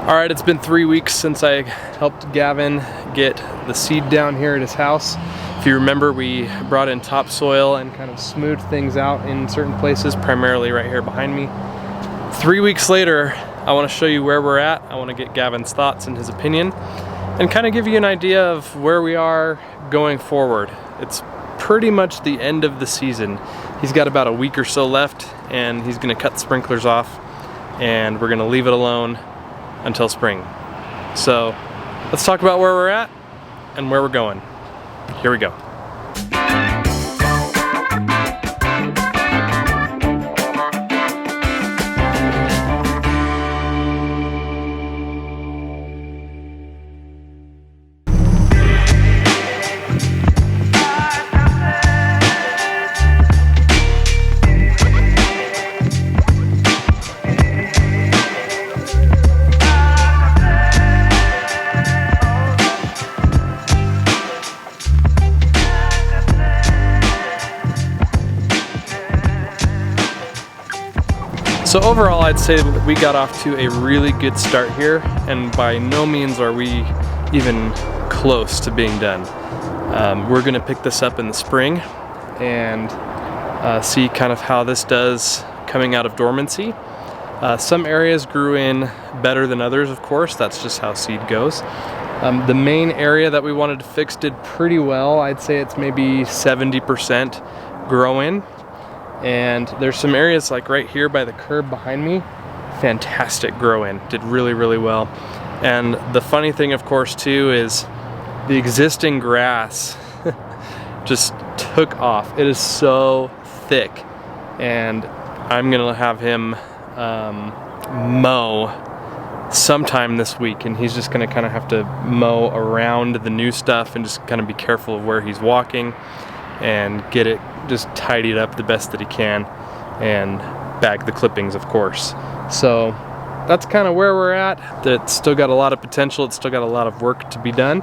All right, it's been 3 weeks since I helped Gavin get the seed down here at his house. If you remember, we brought in topsoil and kind of smoothed things out in certain places, primarily right here behind me. 3 weeks later, I want to show you where we're at. I want to get Gavin's thoughts and his opinion and kind of give you an idea of where we are going forward. It's pretty much the end of the season. He's got about a week or so left, and he's going to cut the sprinklers off, and we're going to leave it alone until spring. So let's talk about where we're at and where we're going. Here we go. So overall, I'd say that we got off to a really good start here, and by no means are we even close to being done. We're gonna pick this up in the spring and see kind of how this does coming out of dormancy. Some areas grew in better than others, of course. That's just how seed goes. The main area that we wanted to fix did pretty well. I'd say it's maybe 70% grow in. And there's some areas like right here by the curb behind me, fantastic grow in, did really, really well. And the funny thing, of course, too, is the existing grass just took off. It is so thick, and I'm gonna have him mow sometime this week, and he's just gonna kind of have to mow around the new stuff and just kind of be careful of where he's walking and get it just tidied up the best that he can, and bag the clippings, of course. So that's kind of where we're at. It's still got a lot of potential. It's still got a lot of work to be done.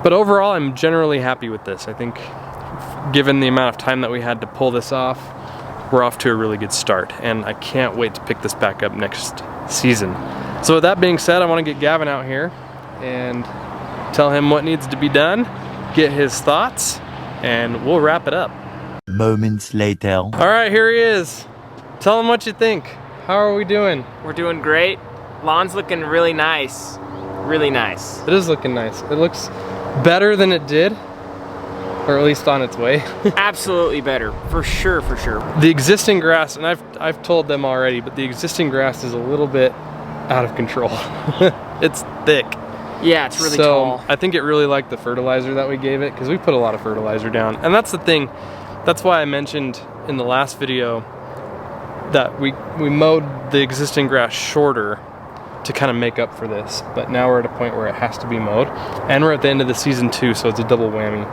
But overall, I'm generally happy with this. I think given the amount of time that we had to pull this off, we're off to a really good start, and I can't wait to pick this back up next season. So with that being said, I want to get Gavin out here and tell him what needs to be done, get his thoughts, and we'll wrap it up. Moments later. All right, here he is. Tell him what you think. How are we doing? We're doing great. Lawn's looking really nice. Really nice. It is looking nice. It looks better than it did, or at least on its way. Absolutely better, for sure, for sure. The existing grass, and I've told them already, but the existing grass is a little bit out of control. It's thick. Yeah, it's really tall. I think it really liked the fertilizer that we gave it, because we put a lot of fertilizer down. And that's the thing. That's why I mentioned in the last video that we mowed the existing grass shorter to kind of make up for this. But now we're at a point where it has to be mowed. And we're at the end of the season too, so it's a double whammy.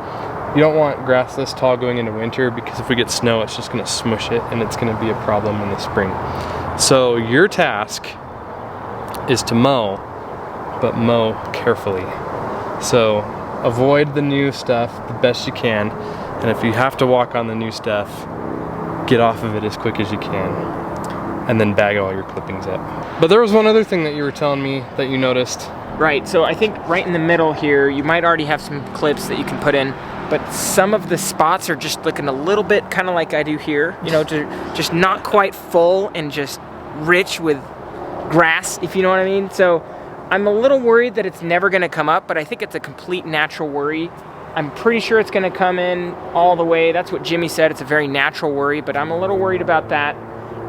You don't want grass this tall going into winter, because if we get snow, it's just gonna smush it, and it's gonna be a problem in the spring. So your task is to mow, but mow carefully. So avoid the new stuff the best you can, and if you have to walk on the new stuff, get off of it as quick as you can, and then bag all your clippings up. But there was one other thing that you were telling me that you noticed. Right, so I think right in the middle here, you might already have some clips that you can put in, but some of the spots are just looking a little bit kind of like I do here, you know, just not quite full and just rich with grass, if you know what I mean. So I'm a little worried that it's never gonna come up, but I think it's a complete natural worry. I'm pretty sure it's gonna come in all the way. That's what Jimmy said, it's a very natural worry, but I'm a little worried about that.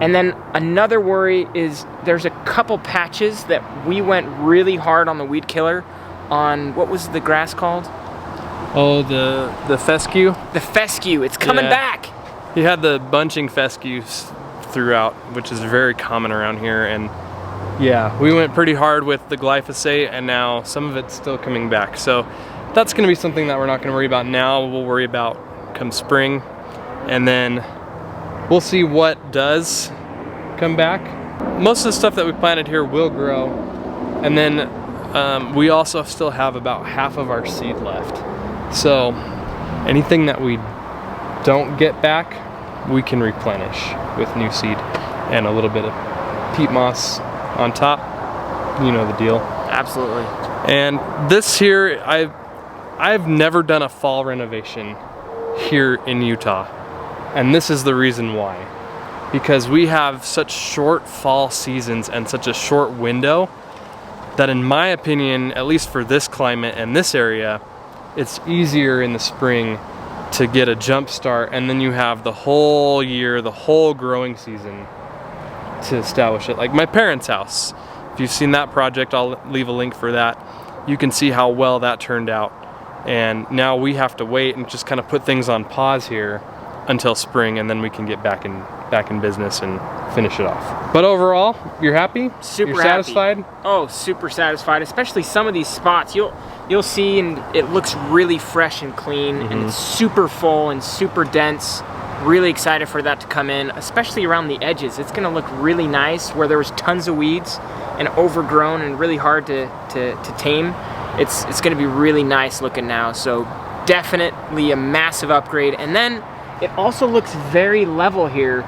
And then another worry is there's a couple patches that we went really hard on the weed killer on, what was the grass called? Oh, the fescue? The fescue, it's coming back. He had the bunching fescues throughout, which is very common around here, and yeah, we went pretty hard with the glyphosate, and now some of it's still coming back. So that's gonna be something that we're not gonna worry about now. We'll worry about come spring, and then we'll see what does come back. Most of the stuff that we planted here will grow, and then we also still have about half of our seed left. So anything that we don't get back, we can replenish with new seed and a little bit of peat moss on top, you know the deal. Absolutely. And this here, I've never done a fall renovation here in Utah. And this is the reason why. Because we have such short fall seasons and such a short window that, in my opinion, at least for this climate and this area, it's easier in the spring to get a jump start, and then you have the whole year, the whole growing season to establish it. Like my parents' house. If you've seen that project, I'll leave a link for that. You can see how well that turned out. And now we have to wait and just kind of put things on pause here until spring, and then we can get back in business and finish it off. But overall, you're happy? Super You're happy. satisfied? Oh, super satisfied. Especially some of these spots you'll see, and it looks really fresh and clean, and it's super full and super dense. Really excited for that to come in, especially around the edges. It's gonna look really nice where there was tons of weeds and overgrown and really hard to tame. It's gonna be really nice looking now. So definitely a massive upgrade. And then it also looks very level here.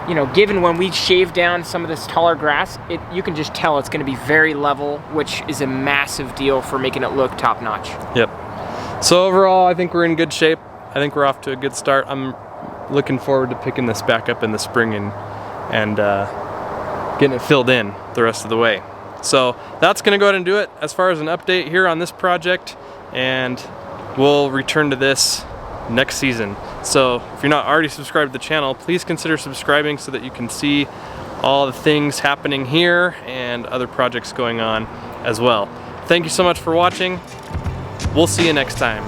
You know, given when we shave down some of this taller grass, you can just tell it's gonna be very level, which is a massive deal for making it look top notch. Yep. So overall, I think we're in good shape. I think we're off to a good start. I'm looking forward to picking this back up in the spring and getting it filled in the rest of the way. So that's gonna go ahead and do it as far as an update here on this project, and we'll return to this next season. So if you're not already subscribed to the channel, please consider subscribing so that you can see all the things happening here and other projects going on as well. Thank you so much for watching. We'll see you next time.